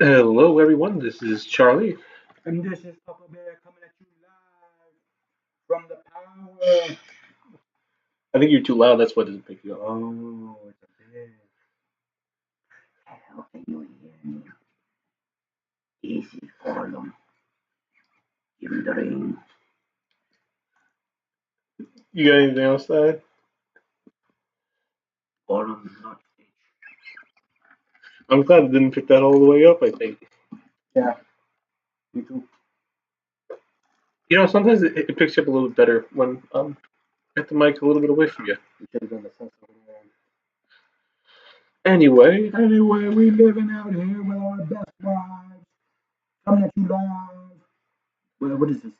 Hello, everyone. This is Charlie. And this is Papa Bear coming at you live from the power. I think you're too loud. That's why it doesn't pick you up. Oh, it's a bear. How can you hear me? This is Orlum in the ring. You got anything else to add? Orlum not stage. I'm glad it didn't pick that all the way up. I think. Yeah, me too. Sometimes it picks you up a little bit better when at the mic a little bit away from you. We should have done the sense over there. Anyway, Anyway, we living out here with our best wives. Coming at you live. What is this?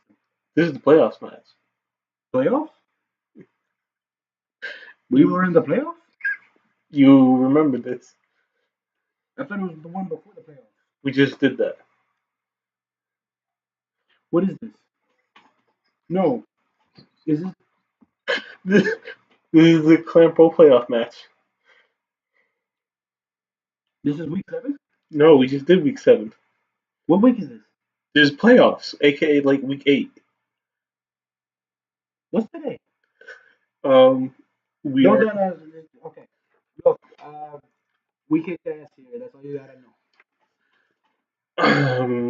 this is the playoffs match. Playoffs? We were in the playoffs? You remember this? I thought it was the one before the playoffs. We just did that. What is this? No. Is this This, this is the Clan Pro playoff match. this is week 7? No, we just did week 7. What week is this? There's playoffs, aka like week 8. What's today? We No, are. no, no. Okay. Look, we kicked ass here. That's all you gotta know.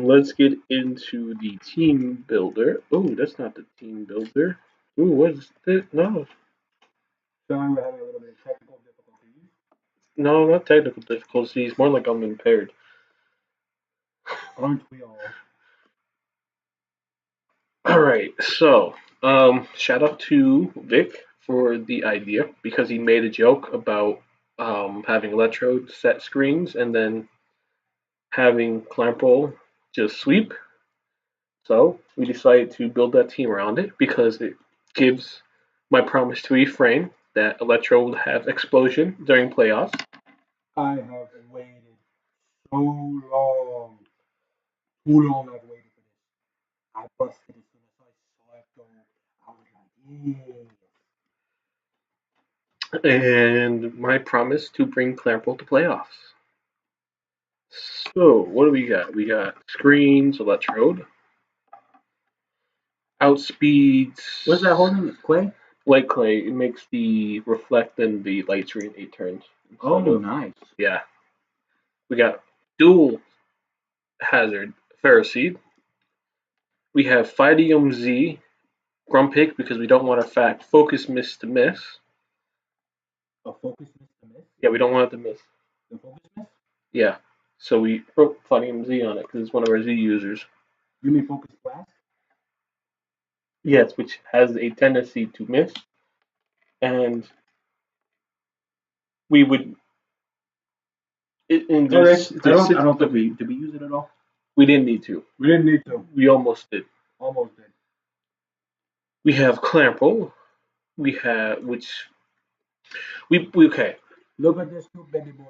Let's get into the team builder. Oh, that's not the team builder. Ooh, what is it? No, Sorry, we're having a little bit of technical difficulties. no, not technical difficulties. More like I'm impaired. Aren't we all? All right, so shout out to Vic for the idea because he made a joke about having electrode set screens and then having Clample just sweep. So we decided to build that team around it because it gives my promise to EFRAIN that Electro will have explosion during playoffs. I have waited so long. Too long I've waited for this. I busted as soon as I saw it go. I was like, yeah. And my promise to bring Clample to playoffs. So what do we got? We got screens, Electrode, outspeeds. What's that holding? Clay? Light clay. It makes the reflect and the light screen 8 turns. Oh, nice. Yeah. We got dual hazard Ferroseed. We have Phydium Z Grumpig because we don't want our fact focus miss to miss. A focus miss to miss? Yeah, we don't want it to miss. The focus miss? Yeah. So we wrote Phydium Z on it because it's one of our Z users. You mean focus blast? Yes, which has a tendency to miss. And we would. And Okay. there's I don't think we did we use it at all? we didn't need to. We didn't need to. We almost did. Almost did. We have Clample. We have we okay. Look at this cute baby boy.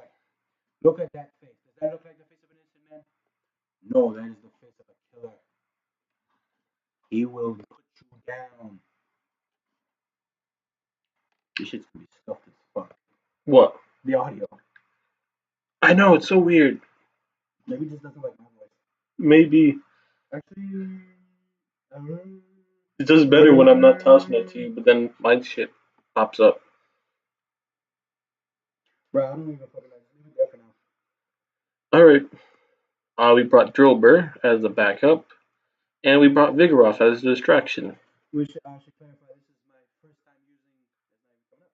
Look at that face. Does that look like the face of an innocent man? No, that is the face of a killer. He will put you down. This shit's gonna be stuffed as fuck. What? The audio. I know it's so weird. Maybe it just doesn't like my voice. Maybe Actually, it does better when I'm not tossing it to you, but then my shit pops up. bro, I don't even fucking like leave it there for now. All right. We brought Drillbur as a backup, and we brought Vigoroth as a distraction. I should clarify. This is my first time using. That's not even coming up.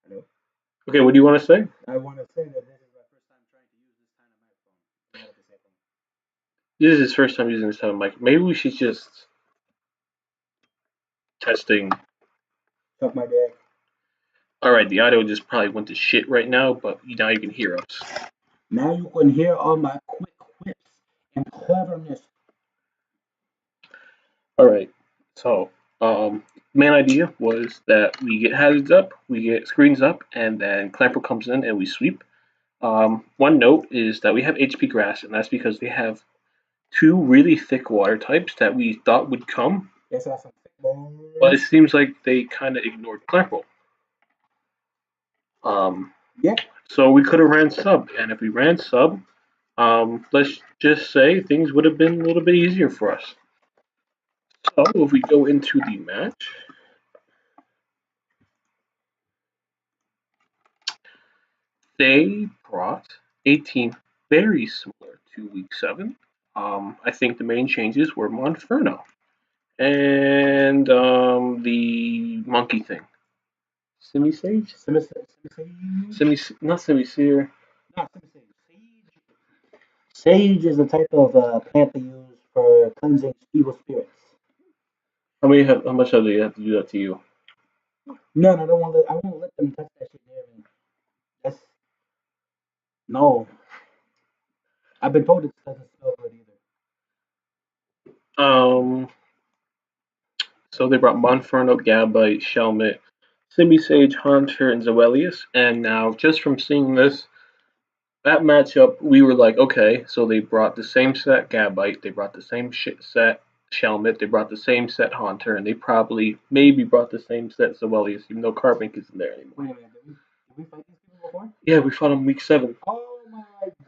Hello. Okay, what do you want to say? I want to say that this is my first time trying to use this kind of microphone. Not at the same time. This is his first time using this type of mic. Maybe we should just testing. Suck my dick. All right, the audio just probably went to shit right now, but now you can hear us. Now you can hear all my quick whips and cleverness. All right. So, main idea was that we get hazards up, we get screens up, and then Clamper comes in and we sweep. One note is that we have HP Grass, and that's because they have two really thick water types that we thought would come, Yes, that's some thick boys. but it seems like they kind of ignored Clamper. Yeah. So we could have ran sub, and if we ran sub, let's just say things would have been a little bit easier for us. So if we go into the match, they brought a team very similar to week 7. I think the main changes were Monferno and the monkey thing. Simi Sage? Not Simi Seer. Not Sage. Sage is a type of plant they use for cleansing evil spirits. How much do they have to do that to you? No, I won't let them touch that shit near me. No. I've been told it doesn't smell good either. So they brought Monferno, Gabite, Shelmet, Simi-Sage, Haunter, and Zoelius. And now, just from seeing that matchup, we were like, okay, so they brought the same set Gabite, they brought the same set Shelmet, they brought the same set Haunter, and they probably maybe brought the same set Zoelius, even though Carbink isn't there anymore. Wait a minute, did we fight these people before? Yeah, we fought them week 7. Oh my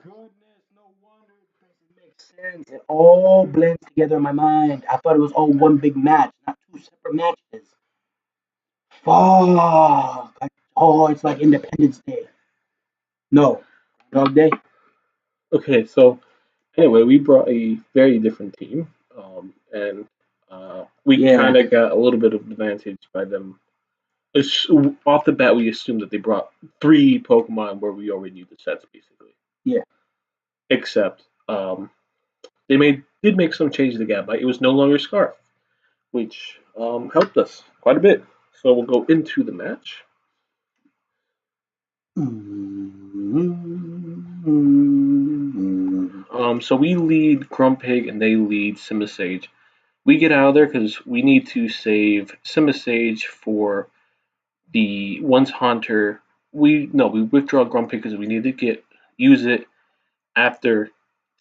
goodness, no wonder it makes sense. It all blends together in my mind. I thought it was all one big match, not two separate matches. Fuck. Oh, it's like Independence Day. No, Dog Day. Okay, so anyway, we brought a very different team, and we kind of got a little bit of advantage by them. Off the bat, we assumed that they brought 3 Pokemon where we already knew the sets, basically. Yeah. Except they did make some changes to Gabite. It was no longer Scarf, which helped us quite a bit. So we'll go into the match. So we lead Grumpig and they lead Simisage. We get out of there because we need to save Simisage for the once Haunter. We withdraw Grumpig because we need to use it after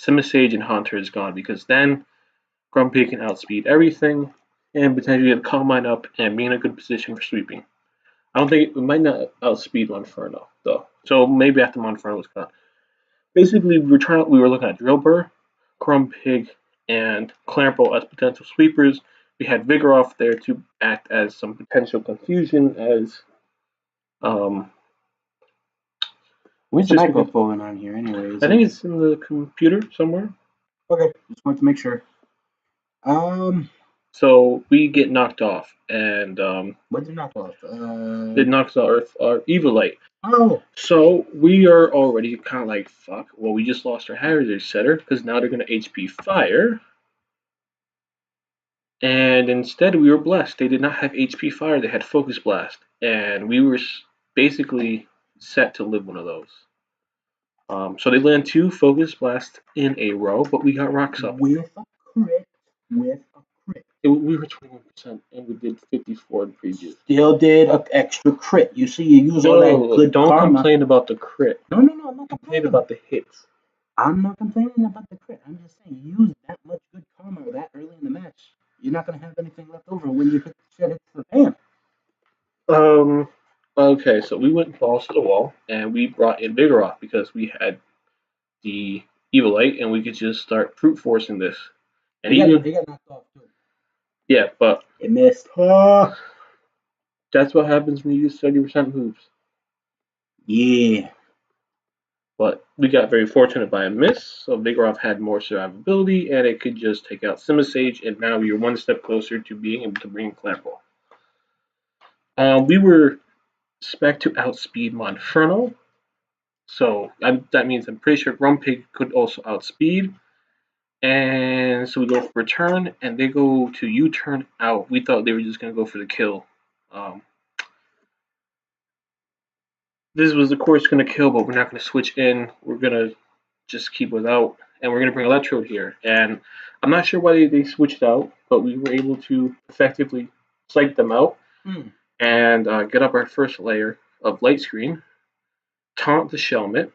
Simisage and Haunter is gone, because then Grumpig can outspeed everything and potentially get Calm Mind up and be in a good position for sweeping. I don't think we might not outspeed Monferno though, so maybe after Monferno was gone. Basically, we were looking at Drillbur, Grumpig, and Clamperl as potential sweepers. We had Vigoroth there to act as some potential confusion as Where's the microphone on here, anyways? I think it's in the computer somewhere. Okay, just wanted to make sure. So we get knocked off, and what did knock off? It knocks off our Evilite. Oh. So we are already kind of like, fuck. Well, we just lost our Hazard Setter because now they're gonna HP Fire. And instead, we were blessed. They did not have HP Fire. They had Focus Blast, and we were basically set to live one of those. So they land 2 Focus Blasts in a row, but we got Rocks up. With a crit. We were 21%, and we did 54 in previous. Still did an extra crit. You see, you use all that good don't karma. Complain about the crit. No, I'm not complaining about the hits. I'm not complaining about the crit. I'm just saying, you use that much good karma that early in the match. You're not going to have anything left over when you hit shit hits the fan. Okay, so we went balls to the wall, and we brought in Vigoroth because we had the Evilite, and we could just start brute forcing this. And they got knocked off too. Yeah, but it missed. That's what happens when you use 30% moves. Yeah. But we got very fortunate by a miss, so Vigoroth had more survivability, and it could just take out Simisage, and now we are one step closer to being able to bring Clamperl. We were spec to outspeed Monferno, so that means I'm pretty sure Grumpig could also outspeed. And so we go for return, and they go to U-turn out. We thought they were just going to go for the kill. This was, of course, going to kill, but we're not going to switch in. We're going to just keep without, and we're going to bring Electrode here. And I'm not sure why they switched out, but we were able to effectively psych them out and get up our first layer of Light Screen, taunt the Shelmet,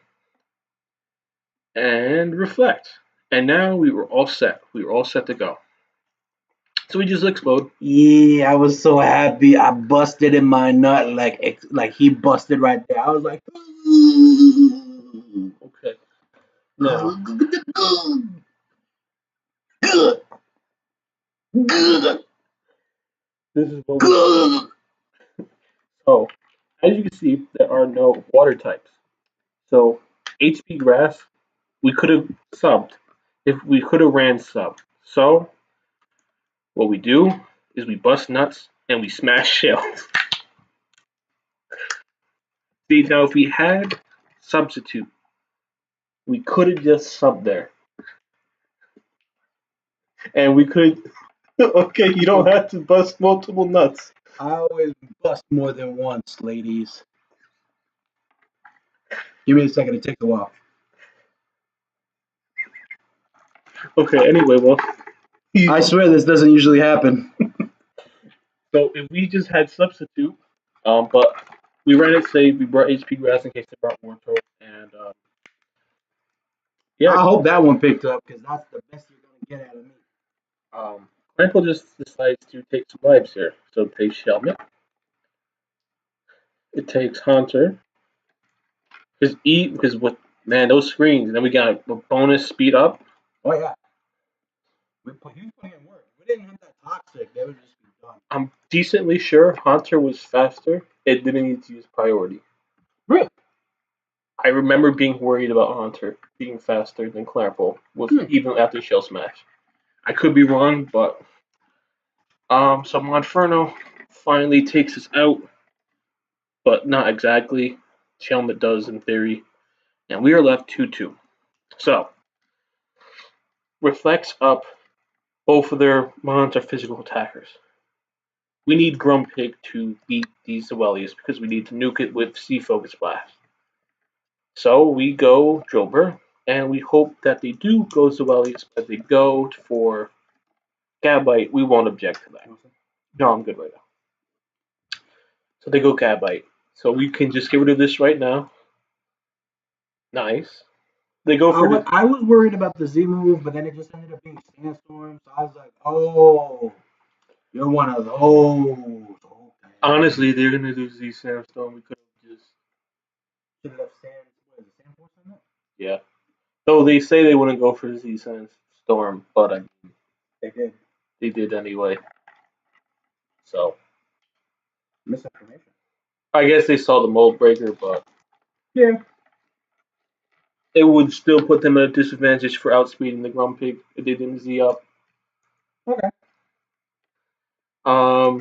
and reflect. And now we were all set. We were all set to go. So we just explode. Yeah, I was so happy. I busted in my nut like he busted right there. I was like, okay. No. This is what so, as you can see, there are no water types. So, HP grass, we could have subbed if we could have ran sub. So, what we do is we bust nuts and we smash shells. See, now if we had substitute, we could have just subbed there. And we could. Okay, you don't have to bust multiple nuts. I always bust more than once, ladies. Give me a second, it takes a while. Okay, anyway, well. I swear this doesn't usually happen. So if we just had substitute, but we ran it safe, we brought HP grass in case they brought Wartortle, and yeah. I hope that one picked up because that's the best you're gonna get out of me. Grandpa just decides to take some lives here. So it takes Shelmet. It takes Hunter. Because with man, those screens, and then we got a bonus speed up. Oh yeah. He was putting in work. We didn't have that toxic, they would just be done. I'm decently sure Hunter was faster. It didn't need to use priority. Really? I remember being worried about Hunter being faster than Clarapole even after Shell Smash. I could be wrong, but so Monferno finally takes us out, but not exactly. Shelmet does in theory, and we are left 2-2. So reflects up both of their mons are physical attackers. We need Grumpig to beat these Zoelius because we need to nuke it with Sea Focus Blast. So we go Drober, and we hope that they do go Zoelius, but they go for Gabite. We won't object to that. No, I'm good right now. So they go Gabite. So we can just get rid of this right now. Nice. They go for I was worried about the Z move, but then it just ended up being Sandstorm. So I was like, oh, you're one of those. Okay. Honestly, they're gonna do Z Sandstorm. We could have just should have left Sand. What is it, Sand Force on that? yeah. Though they say they wouldn't go for Z Sandstorm, but They did. They did anyway. So Misinformation. I guess they saw the mold breaker, but Yeah. it would still put them at a disadvantage for outspeeding the Grumpig if they didn't Z up. Okay.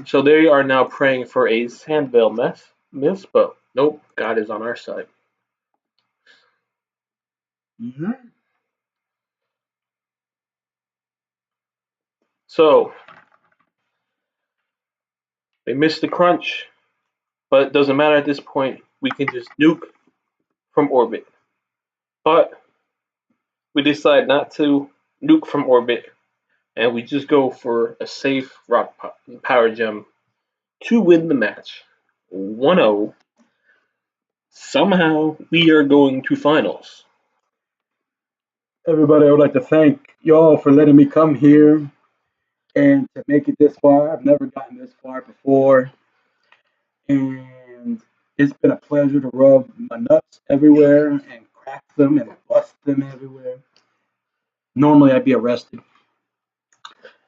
So they are now praying for a Sandvale miss, but nope, God is on our side. Mm-hmm. So they missed the crunch, but it doesn't matter at this point. We can just nuke from orbit. But we decide not to nuke from orbit, and we just go for a safe rock power gem to win the match. 1-0. Somehow we are going to finals. Everybody, I would like to thank y'all for letting me come here and to make it this far. I've never gotten this far before. And it's been a pleasure to rub my nuts everywhere and crack them and bust them everywhere. Normally I'd be arrested.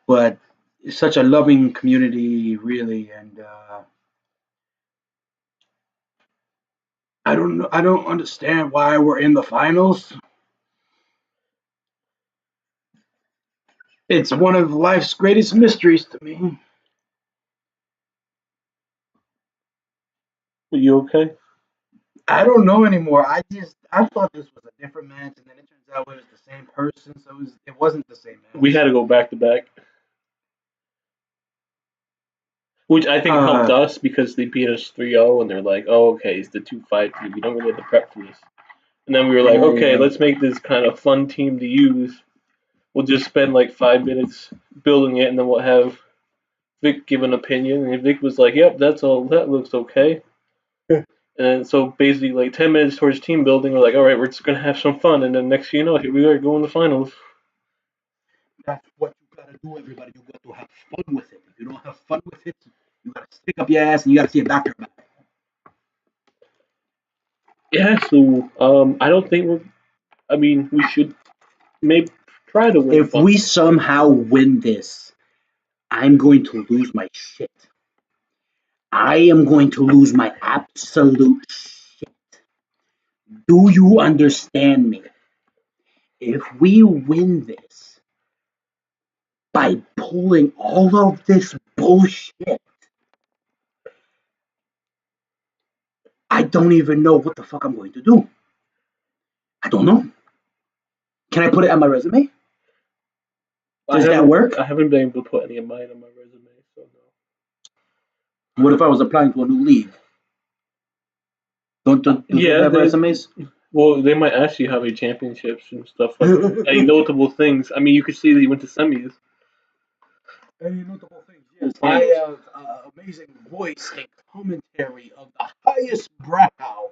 But it's such a loving community, really, and I don't know. I don't understand why we're in the finals. It's one of life's greatest mysteries to me. Are you okay? I don't know anymore. I thought this was a different match, and then it turns out it was the same person, so it wasn't the same match. We had to go back to back. Which I think helped us because they beat us 3-0 and they're like, oh, okay, it's the 2-5 team. We don't really have to prep for this. And then we were like, okay, let's make this kind of fun team to use. We'll just spend like 5 minutes building it and then we'll have Vic give an opinion. And Vic was like, yep, that looks okay. And so basically, like 10 minutes towards team building, we're like, all right, we're just going to have some fun. And then next thing you know, here we are going to finals. That's what you gotta do, everybody. You got to have fun with it. If you don't have fun with it, you gotta stick up your ass and you gotta see it back your back. Yeah, so I don't think I mean, we should maybe try to win. If we somehow win this, I'm going to lose my shit. I am going to lose my absolute shit. Do you understand me? If we win this by pulling all of this bullshit, I don't even know what the fuck I'm going to do. I don't know. Can I put it on my resume? Does that work? I haven't been able to put any of mine on my resume, so no. What if I was applying to a new league? Don't they have resumes? Well, they might ask you how many championships and stuff like that. Any notable things. I mean, you could see that you went to semis. Any notable things? Yes, I have amazing voice and commentary of the highest brow.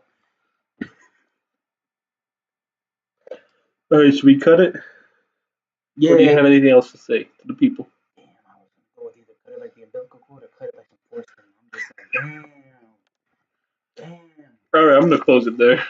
All right, should we cut it? Yeah. Or do you have anything else to say to the people? Damn, I was gonna go with either cut it like the umbilical cord or cut it like some porcelain. I'm just like, damn. All right, I'm gonna close it there.